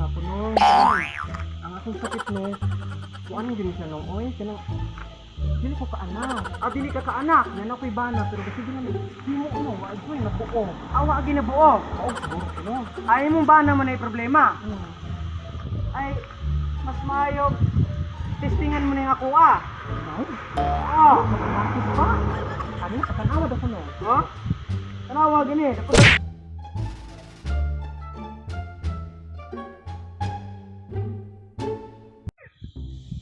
ako no. Ang akong sakit no. Kung anong din siya no. Oy, kanang dili ko kaanak. Dili ka kaanak. Yan ako'y bana pero kasi gina di mo ano, agoy nabuo. Awa agi nabuo. Oo, siguro no. Ay mo bana man ay problema. Ay mas maayog testingan mo ning ako ah. Oo. Bakit ba? Ano sa kanawa daw no? Ha? Kanawa gini.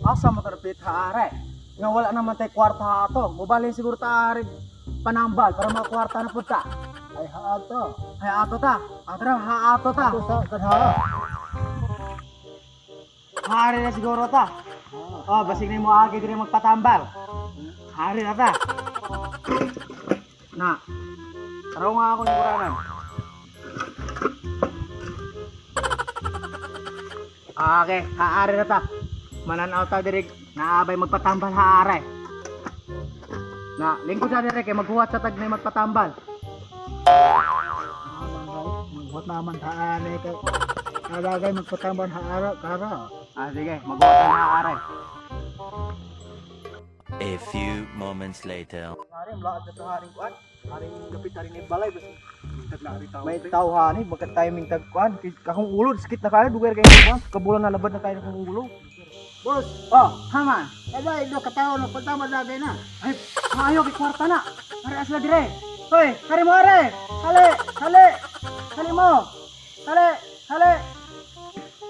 Asa matarpit haare? Nga wala naman tay kwarta ha ato. Mubalin siguro ta rin panambal para makwarta na pud ta. Ay haato. Ay ato ta. Atra ha ato ta. Ato sa kadhara. Hari na siguro ta. Oh, basig na mo agi dire magpatambal. Hari na ta. Na. Taraw nga ako ng kuranan. Okay, haari na ta. Mananaw ta dire naabay magpatambal haari. Na, lingkod na dire kay maghuwat sa tag na magpatambal. Magbuhat naman haan eh. Kalagay magpatambang haara. Kara. Sige, maghuwat na haari. A few moments later. Haring laad na haring kuan. Haring gapit haring ni balay basi. Taglari tao. May tawhani bagkat timing tag kuan. Kakong ulo sakit na kayo duwer kay kuan. Kabulan na labad na kayo ng ulo. Boss, Haman. abay do katawo no patambang lagay na. Ay, maayo kay kwarta na. Are asla dire. Hoy, kari mo are. Hale, hale. Hale mo. Hale, hale.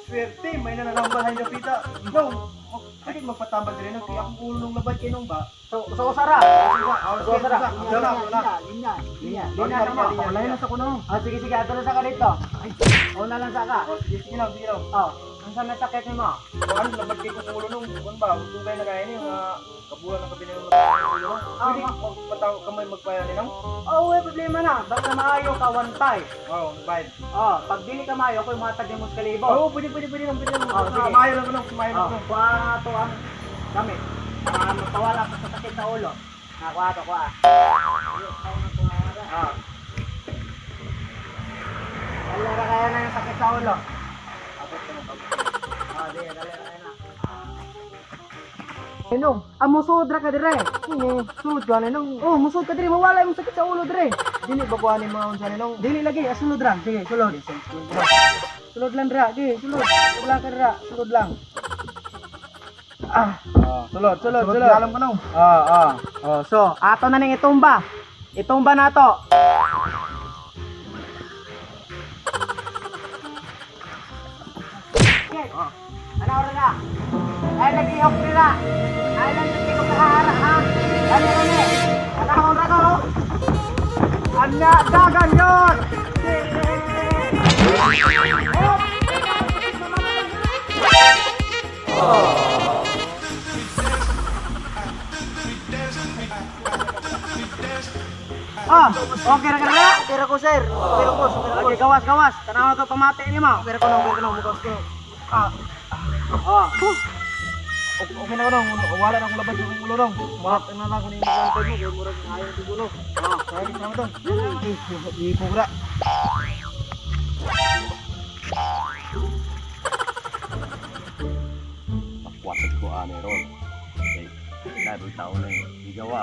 Swerte, may nananambal hay napita. Ikaw, bakit magpatambal dire nang akong ulo nung labad kay nung ba? So usara. So usara. Linya. Linya na mo. Lain na sa kuno. Sige sige, ato na sa ka dito. Ay, una lang sa ka. Sige lang, sige lang. Ang sana sakit ni mo? Ano labad kay kong ulo nung kun ba? Tugay na kaya ni kabulan na kabilang ulo. Pwede magpataw kamay magpayan ni nang? May problema na. Basta maayo ka 1.5. Oh, 1.5. Pag dili ka maayo, ako'y matag ni Mus Kalibo. Pwede lang. Sige. Maayo lang nung, maayo lang nung. Kuha to ang gamit. Magpawala ka sa sakit sa ulo. Kuha to. Wala ka kaya na yung sakit sa ulo. Dali na. Enong, musud ra ka dire. Sud ka nenong. Musud ka dire, mawala yung sakit sa ulo dire. Dili ba kuhanin mo unsa nenong? Dili lagi, sulod ra. Sige, sulod. Sulod lang dira, sige, sulod. Wala ka dira, sulod lang. Sulod. Alam ko nung. So, ato na ning itumba. Itumba na to. Ano ora na? Ay nagihok nila. Ay lang nagihok ka hara ha. Ano ni? Ano ora ko? Anya dagan yon. Okay ra kara. Kira ko sir. Lagi gawas. Tanaw to pamati ni mo. Kira ko nung mukos ko. Okay na ko nung. Wala na akong labas yung ulo nung. Mahap na lang ko ni magantay mo. Kaya murag ayaw yung ulo. Kaya di sama to. Ipura. Makwasad ko ane ron. Okay. Labi taon na yun. Igawa.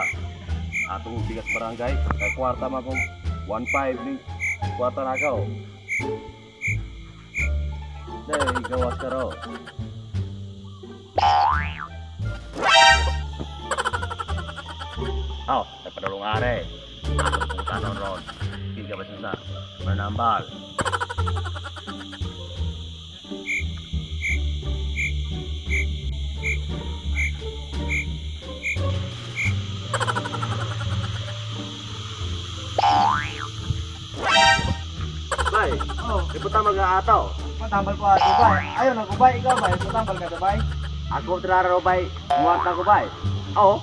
Atong bigas barangay. Kaya kwarta ma kong 1.5 ni. Kwarta na ka o. Dahil igawas ka ro. Napadalong are. Atong kong tanon ron. Hindi ba sa manambal. Bay, iputa mag-aataw. Matambal ko ato ba? Ayaw na ko ba? Ikaw ba? Matambal ka na ba? Ako traro bay, muwata ko bay. Oo.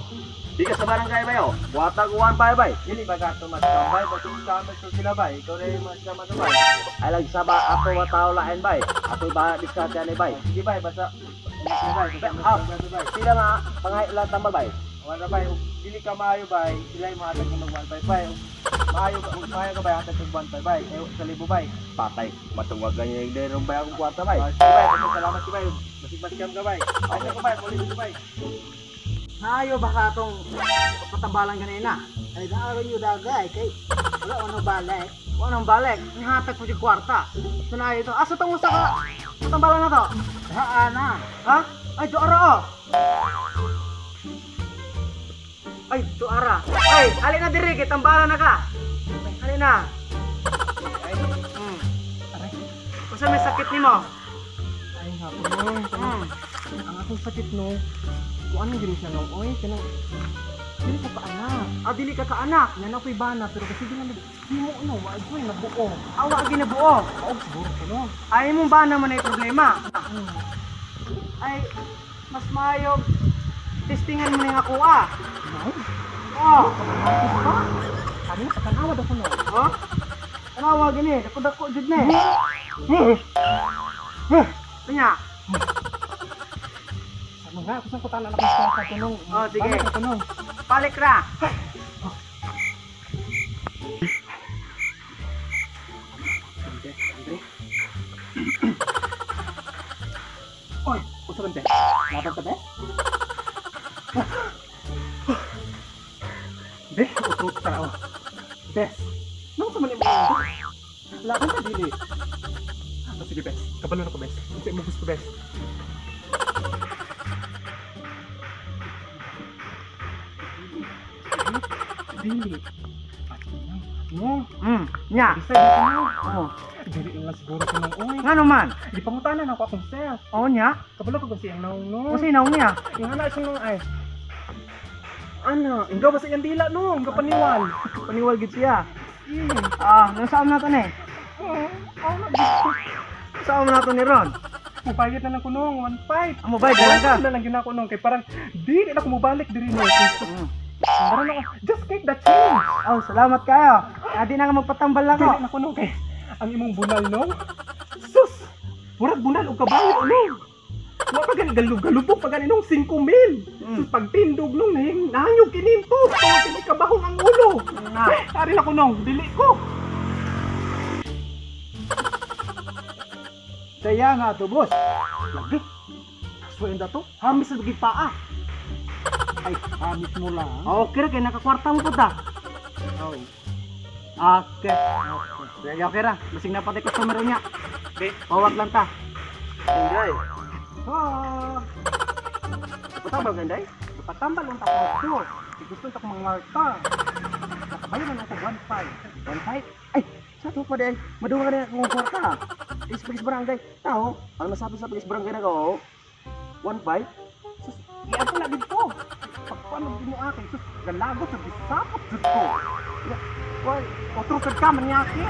Di ka sa barangay bay oh. Muwata ko 1.5 bay. Dili ba gato mas tambay? Bato mo sa amin sila ba? Ikaw na yung mas kama ba? Ay lang sa ba ako watao lain bay. Ako ba diskarte ani bay. Sige ba? Basta. Sila nga pangay lang tambal bay. Wala bay, dili ka maayo bay, sila yung mahatag ng mag-1.5 bay. Maayo ka bay, hatag ng 1.5 bay. Kayo sa libo bay. Patay. Matungwagan niya yung derong bay akong kwarta bay. Sige bay, salamat si bay. Masig-maskam ka bay. Ay ka bay, pulis ka bay. Maayo baka itong patambalan ganina. Ay naaro nyo dagay kay wala ano balik. Ano balik? Nihatag ko yung kwarta. Sunayo ito. Asa tong usa ka? Patambalan na to? Haan na. Ha? Ay, doara oh. Ay, doara. Ay, alin na diri, tambalan na ka. Alin na. Ay, Aray. Kung may sakit ni mo? Ay hapon no. Ang akong sakit no. Kung anong gini siya no. Oy, kanang dili ko pa anak. Dili ka kaanak. Yan ako'y bana pero kasi di mo ano, wa joy nabuo. Awa ginabuo. Og siguro ko no. Ay mo ba naman ay problema? Ay, mas maayog. Testingan mo na yung ako Ay, Oh. bakit ba? Ano sa kanawad ako no. Oh? Tanawa gini, dako-dako jud na. Kanya. Ano nga, kusang ko tanan ako sa tanong. Oh, sige. Balik ako no. Balik ra. Oy, usa ba te? Laban ka be? Be, utrot ka na. Bes, nung sa manin mo? Laban ka dili. Sige, Bes. Kabalo na ko, Bes. Kasi mo gusto, Bes. Dili. No. Nya. Isa dito na. Oh. Dili lang siguro ko nang oy. Ngano man? Di pangutanan ako akong self. Oh nya. Kabalo ko kasi ang naong no. Kung sinaw niya. Yung anak siya nung ay. Ano? Inggaw ba sa iyang dila no? Inggaw paniwal. Paniwal gid siya. Hmm. Nasaan na to ni? Saan mo na to ni Ron? Mupayat na lang ko nung 1.5. Amo ba dalan ka? Na lang yun ako nung kay parang di na ako mubalik diri no. Parang ako just take the change. Oh, salamat kayo. Di na nga magpatambal lang Dili ako. na ko nung kay ang imong bunal no. Sus. Murag bunal og kabayo no. Wa pa gan galubog pa ganinong 5,000. Sus pagtindog nung nahanyog kininto. Dili kabahong ang ulo. Ari na ko nung dili ko. Kaya nga to, boss. Lagi. Kaswain da to. Hamis na bigay paa. Ay, amis mo lang. Okay ra kay nakakwarta mo puta. Oh. Okay. Okay ra. Basig na pati customer niya. Okay. Pawag lang ta. Enjoy. Ah. Patambal ganday. Patambal lang ako. Gusto ta ko mangwarta. Nakabayo na ako 1.5. 1.5. Ay, sa to pa day. Maduwa na akong kwarta. Police barangay. Tao, ang nasabi sa police barangay na ko, 1.5. Iya ko na dito. Pagpaano mo akin, sus, galagot sa bisakot jud ko. Why, otro sad ka man yaki.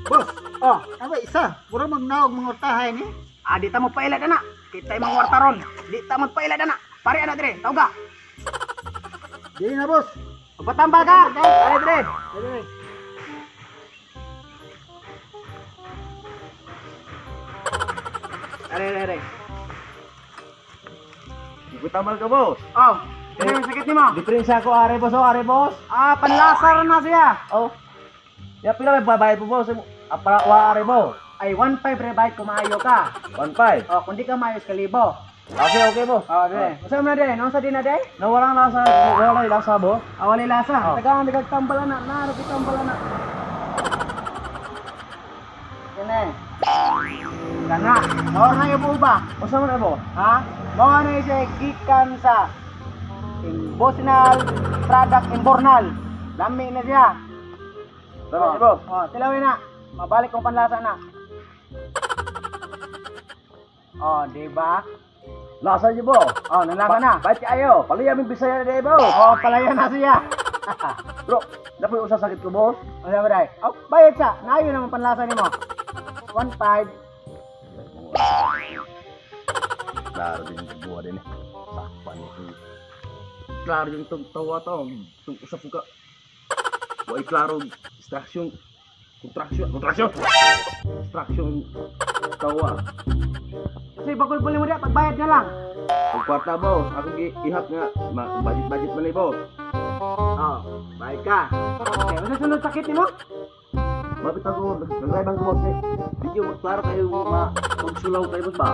Boss, Oh, ano isa? Puro magnaog mga tahay ni. di ta magpailad na. Kita yung mga wartaron. Di ta magpailad na. Pari ana dire, tawag ka. Di na boss. Patambal ka. Ay dire. Are. Iputamal ka, boss. Oh, ano yung sakit ni mo? Diferensya ko, are, boss. Oh, are, boss. Panlasar na siya. Oh. Ya, pila may babayad po, boss. Para, are, boss. Ay, 1.5 rebate kung maayo ka. 1.5. Oh, kung di ka maayo, 1,000. Okay, boss. Dire. Saan mo na dire? Nung sa di na dire? Nawalang lasa, wala yung lasa, boss. Wala lasa. Oh. Tagaan, nagagtambalan na. Naharap itambalan na. Yan eh. Kana. Mawar na yung ba? O, saan mo na, boss? Ha? Mawar na yung siya gikan sa Imbosinal Product Imbornal. Lami na siya. Tama, boss. Oh, tilawin na. Mabalik kong panlasa na. Oh, di ba? Lasa niyo, boss. Oh, nalasa na. Ba't kayo? Palayamin Bisaya na, boss. Oh, palaya na siya. Bro, napoy usa sakit ko, boss. Ano ba dai? Oh, bayad siya. Naayo naman panlasa nimo. 1.5. Klaro din yung buwa din eh. Sakpan ito. Klaro yung tawa to. Itong usap ka. Why klaro, stasyon. Construction tawa. Kasi bakul-buli mo diya, pagbayad na lang. Ang kwarta boss, ako ihap nga, budget man ni boss. Oh, bayad ka. Okay, ano sunod sakit ni mo? Mapit ako, nag-drive ko boss eh. Hindi mo, klaro kayo magsulaw kayo boss ba?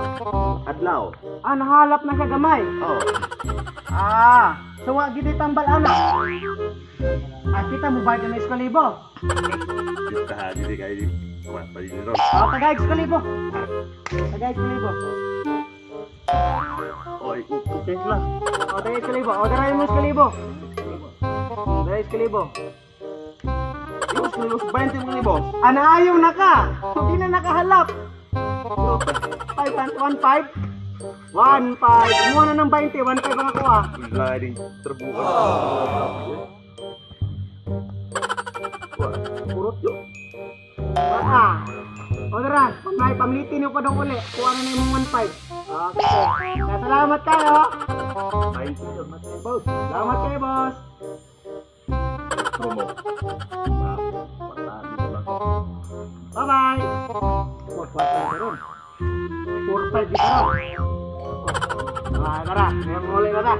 Adlaw. Ah, nahalap na siya gamay. Oh. So wa gid tambal ana. Kita mo bayad na eskalibo. Kita hindi kayo kwarta din ron. Tagay eskalibo. Tagay eskalibo. Oy, okay lang. Tagay eskalibo. Tagay mo eskalibo. Tagay eskalibo. Boss, minus 20 mo ni boss. Ayaw na ka. Hindi na nakahalap. 515. 15. Kumuha na ng 20. 15 ang ako ah. Sliding terbuka. Wah, kurot yun. Odra, pamay pamlitin yung padong uli. Kuha na yung 15. Okay. Salamat kayo. Thank you, Boss. Salamat kayo, boss. promo. Bye-bye. 4-5 dito. Tara, ngayon muli na ta.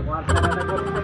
Kwarta na